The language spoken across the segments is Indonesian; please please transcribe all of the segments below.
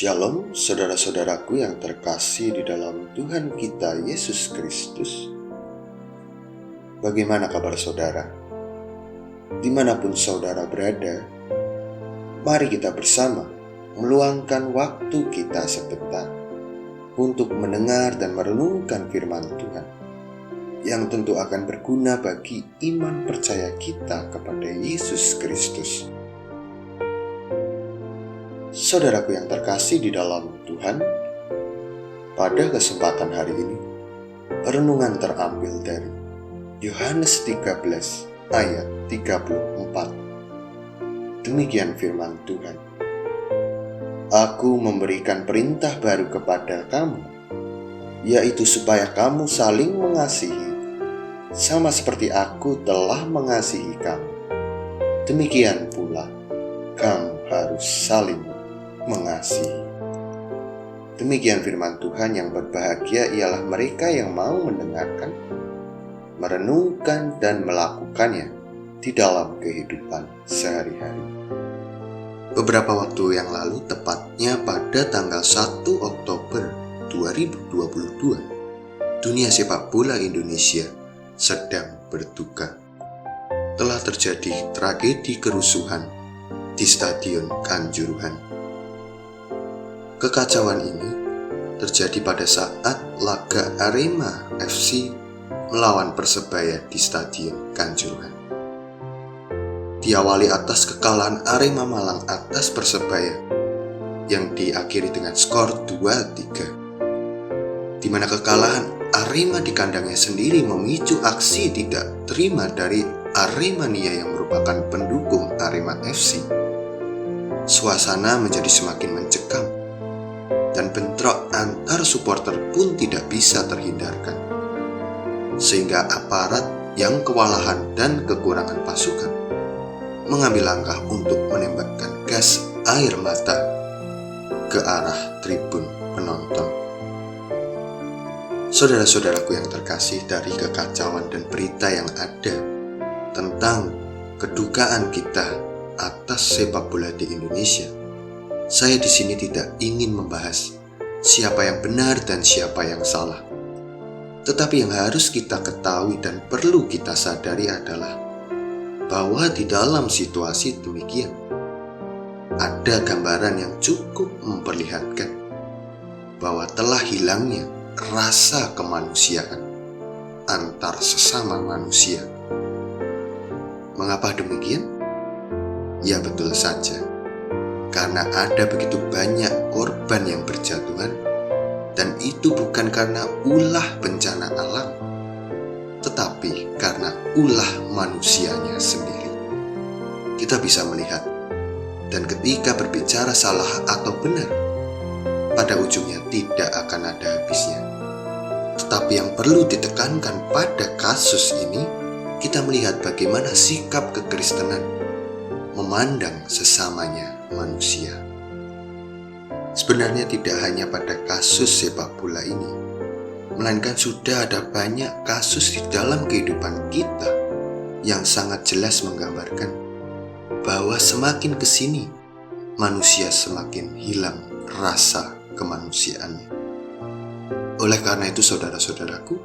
Shalom, saudara-saudaraku yang terkasih di dalam Tuhan kita Yesus Kristus. Bagaimana kabar saudara? Dimanapun saudara berada, mari kita bersama meluangkan waktu kita sebentar untuk mendengar dan merenungkan firman Tuhan yang tentu akan berguna bagi iman percaya kita kepada Yesus Kristus. Saudaraku yang terkasih di dalam Tuhan, pada kesempatan hari ini, renungan terambil dari Yohanes 13 ayat 34. Demikian firman Tuhan. Aku memberikan perintah baru kepada kamu, yaitu supaya kamu saling mengasihi, sama seperti aku telah mengasihi kamu. Demikian pula, kamu harus saling mengasihi. Demikian firman Tuhan. Yang berbahagia ialah mereka yang mau mendengarkan, merenungkan dan melakukannya di dalam kehidupan sehari-hari. Beberapa waktu yang lalu, tepatnya pada tanggal 1 Oktober 2022, dunia sepak bola Indonesia sedang berduka. Telah terjadi tragedi kerusuhan di Stadion Kanjuruhan. Kekacauan ini terjadi pada saat laga Arema FC melawan Persebaya di Stadion Kanjuruhan. Diawali atas kekalahan Arema Malang atas Persebaya yang diakhiri dengan skor 2-3, di mana kekalahan Arema di kandangnya sendiri memicu aksi tidak terima dari Aremania yang merupakan pendukung Arema FC. Suasana menjadi semakin mencekam dan bentrok antar supporter pun tidak bisa terhindarkan, sehingga aparat yang kewalahan dan kekurangan pasukan mengambil langkah untuk menembakkan gas air mata ke arah tribun penonton. Saudara-saudaraku yang terkasih, dari kekacauan dan berita yang ada tentang kedukaan kita atas sepak bola di Indonesia, saya di sini tidak ingin membahas siapa yang benar dan siapa yang salah. Tetapi yang harus kita ketahui dan perlu kita sadari adalah bahwa di dalam situasi demikian ada gambaran yang cukup memperlihatkan bahwa telah hilangnya rasa kemanusiaan antar sesama manusia. Mengapa demikian? Ya, betul saja, karena ada begitu banyak korban yang berjatuhan, dan itu bukan karena ulah bencana alam, tetapi karena ulah manusianya sendiri. Kita bisa melihat, dan ketika berbicara salah atau benar, pada ujungnya tidak akan ada habisnya. Tetapi yang perlu ditekankan pada kasus ini, kita melihat bagaimana sikap kekristenan memandang sesamanya manusia. Sebenarnya tidak hanya pada kasus sepak bola ini, melainkan sudah ada banyak kasus di dalam kehidupan kita yang sangat jelas menggambarkan bahwa semakin kesini manusia semakin hilang rasa kemanusiaannya. Oleh karena itu, saudara-saudaraku,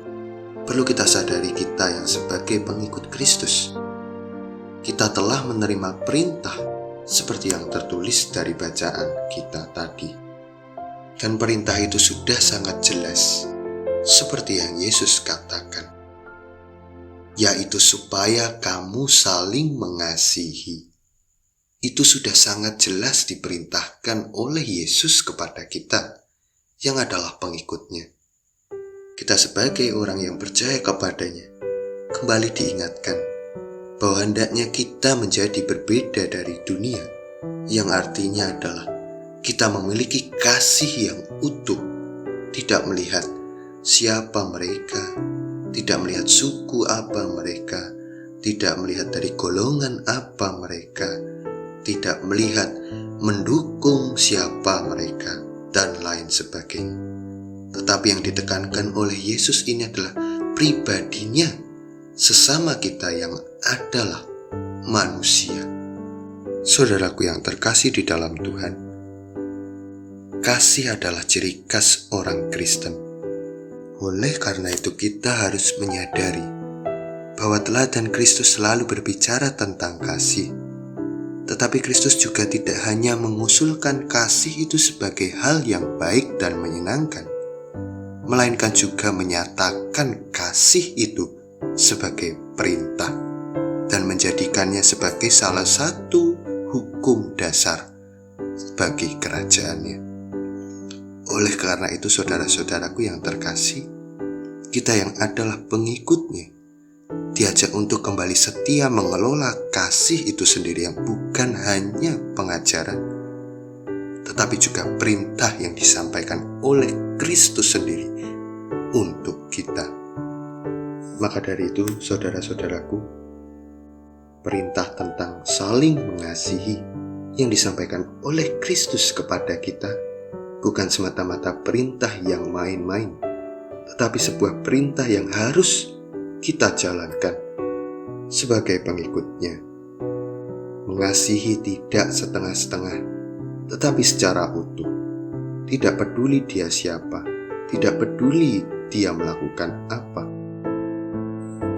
perlu kita sadari, kita yang sebagai pengikut Kristus, kita telah menerima perintah seperti yang tertulis dari bacaan kita tadi. Dan perintah itu sudah sangat jelas, seperti yang Yesus katakan, yaitu supaya kamu saling mengasihi. Itu sudah sangat jelas diperintahkan oleh Yesus kepada kita yang adalah pengikutnya. Kita sebagai orang yang percaya kepadanya kembali diingatkan bahwa hendaknya kita menjadi berbeda dari dunia, yang artinya adalah kita memiliki kasih yang utuh, tidak melihat siapa mereka, tidak melihat suku apa mereka, tidak melihat dari golongan apa mereka, tidak melihat mendukung siapa mereka, dan lain sebagainya. Tetapi yang ditekankan oleh Yesus ini adalah pribadinya, sesama kita yang adalah manusia. Saudaraku yang terkasih di dalam Tuhan, kasih adalah ciri khas orang Kristen. Oleh karena itu kita harus menyadari bahwa teladan Kristus selalu berbicara tentang kasih. Tetapi Kristus juga tidak hanya mengusulkan kasih itu sebagai hal yang baik dan menyenangkan, melainkan juga menyatakan kasih itu sebagai perintah dan menjadikannya sebagai salah satu hukum dasar bagi kerajaannya. Oleh karena itu saudara-saudaraku yang terkasih, kita yang adalah pengikutnya diajak untuk kembali setia mengelola kasih itu sendiri yang bukan hanya pengajaran, tetapi juga perintah yang disampaikan oleh Kristus sendiri untuk kita. Maka dari itu saudara-saudaraku, perintah tentang saling mengasihi yang disampaikan oleh Kristus kepada kita bukan semata-mata perintah yang main-main, tetapi sebuah perintah yang harus kita jalankan sebagai pengikutnya. Mengasihi tidak setengah-setengah, tetapi secara utuh. Tidak peduli dia siapa, tidak peduli dia melakukan apa.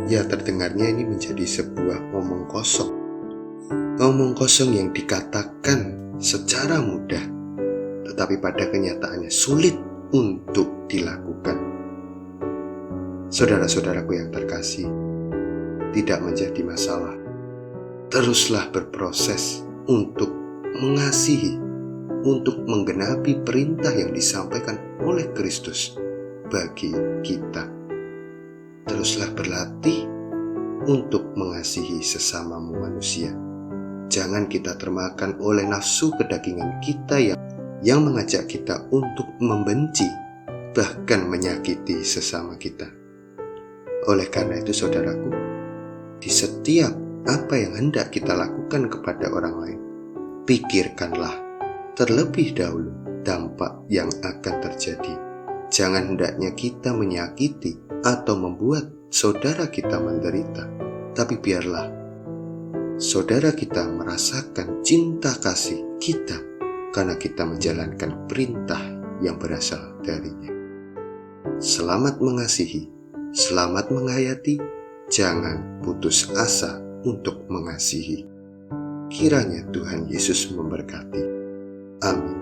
Ya, terdengarnya ini menjadi sebuah omong kosong. Omong kosong yang dikatakan secara mudah, tetapi pada kenyataannya sulit untuk dilakukan. Saudara-saudaraku yang terkasih, tidak menjadi masalah. Teruslah berproses untuk mengasihi, untuk menggenapi perintah yang disampaikan oleh Kristus bagi kita. Teruslah berlatih untuk mengasihi sesamamu manusia. Jangan kita termakan oleh nafsu kedagingan kita yang mengajak kita untuk membenci, bahkan menyakiti sesama kita. Oleh karena itu saudaraku, di setiap apa yang hendak kita lakukan kepada orang lain, pikirkanlah terlebih dahulu dampak yang akan terjadi. Jangan hendaknya kita menyakiti atau membuat saudara kita menderita, tapi biarlah saudara kita merasakan cinta kasih kita karena kita menjalankan perintah yang berasal darinya. Selamat mengasihi, selamat menghayati, jangan putus asa untuk mengasihi. Kiranya Tuhan Yesus memberkati. Amin.